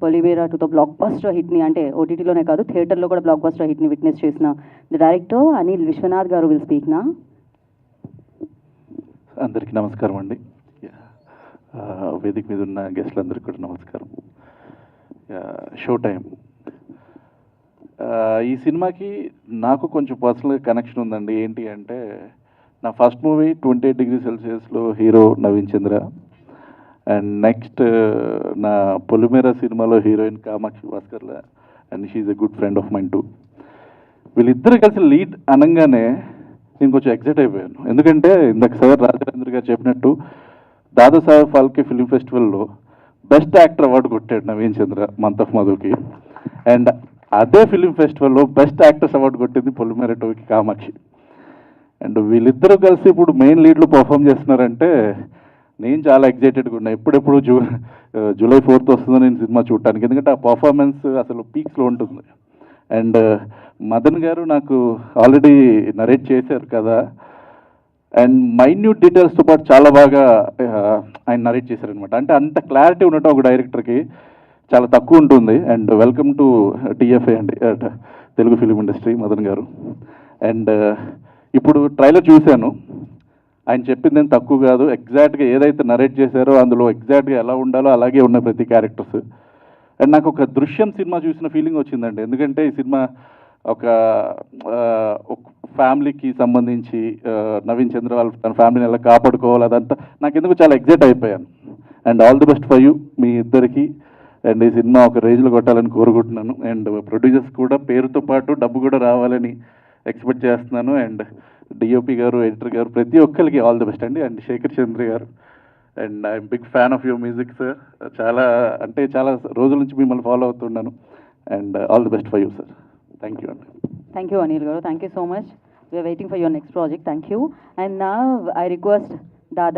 Polimera two the blockbuster హిట్ని, అంటే ఓటీటీలోనే కాదు థియేటర్లో కూడా బ్లాక్ బస్టర్ హిట్ని విట్నెస్ చేసిన ద డైరెక్టర్ అనిల్ విశ్వనాథ్ గారు విల్ స్పీక్ నా. అందరికీ నమస్కారం అండి. వేదిక మీద ఉన్న గెస్ట్లందరికీ కూడా నమస్కారం. షో టైం ఈ సినిమాకి నాకు కొంచెం పర్సనల్గా కనెక్షన్ ఉందండి. ఏంటి అంటే నా ఫస్ట్ మూవీ 28 డిగ్రీ సెల్సియస్లో hero Naveen Chandra, and next నా పొలిమేరా సినిమాలో heroine Kamakshi Bhaskarla, and she's a good friend of mine too. వీళ్ళిద్దరు కలిసి లీడ్ అనగానే నేను కొంచెం ఎక్సైట్ అయిపోయాను. ఎందుకంటే ఇందాక సార్ రాజేంద్ర గారు చెప్పినట్టు దాదాసాహెబ్ ఫాల్కే ఫిల్మ్ ఫెస్టివల్లో బెస్ట్ యాక్టర్ అవార్డు కొట్టాడు నవీన్ చంద్ర మంత్ ఆఫ్ మధుకి, అండ్ అదే ఫిల్మ్ ఫెస్టివల్లో బెస్ట్ యాక్టర్స్ అవార్డు కొట్టింది పొలిమేరా టూకి కామాక్షి. అండ్ వీళ్ళిద్దరూ కలిసి ఇప్పుడు మెయిన్ లీడ్లో పర్ఫామ్ చేస్తున్నారంటే నేను చాలా ఎక్సైటెడ్గా ఉన్నా. ఎప్పుడెప్పుడు జూలై 4th వస్తుందో నేను సినిమా చూడటానికి, ఎందుకంటే ఆ పర్ఫార్మెన్స్ అసలు పీక్స్లో ఉంటుంది. అండ్ మదన్ గారు నాకు ఆల్రెడీ నరేట్ చేశారు కదా, అండ్ మైన్యూట్ డీటెయిల్స్తో పాటు చాలా బాగా ఆయన నరేట్ చేశారనమాట. అంటే అంత క్లారిటీ ఉండటం ఒక డైరెక్టర్కి చాలా తక్కువ ఉంటుంది. అండ్ వెల్కమ్ టు టీఎఫ్ఏ అండి, తెలుగు ఫిలిం ఇండస్ట్రీ, మదన్ గారు. అండ్ ఇప్పుడు ట్రైలర్ చూశాను, ఆయన చెప్పింది ఏం తక్కువ కాదు. ఎగ్జాక్ట్గా ఏదైతే నరేట్ చేశారో అందులో ఎగ్జాక్ట్గా ఎలా ఉండాలో అలాగే ఉన్నాయి ప్రతి క్యారెక్టర్స్. అండ్ నాకు ఒక దృశ్యం సినిమా చూసిన ఫీలింగ్ వచ్చిందండి. ఎందుకంటే ఈ సినిమా ఒక ఫ్యామిలీకి సంబంధించి నవీన్ చంద్ర వాళ్ళ తన ఫ్యామిలీని ఎలా కాపాడుకోవాలి అదంతా నాకు ఎందుకు చాలా ఎగ్జైట్ అయిపోయాను. And all the best for you మీ ఇద్దరికి. అండ్ ఈ సినిమా ఒక రేంజ్లో కొట్టాలని కోరుకుంటున్నాను. అండ్ ప్రొడ్యూసర్స్ కూడా పేరుతో పాటు డబ్బు కూడా రావాలని ఎక్స్పెక్ట్ చేస్తున్నాను. అండ్ డిఓపి గారు, ఎడిటర్ గారు, ప్రతి ఒక్కరికి ఆల్ ది బెస్ట్ అండి. అండ్ శేఖర్ చంద్ర గారు, and I'm big fan of your music sir. చాలా రోజుల నుంచి మిమ్మల్ని ఫాలో అవుతున్నాను. And all the best for you sir. Thank you అండి. Thank you, Anil Garu. Thank you so much. We are waiting for your next project. Thank you. And now I request Dada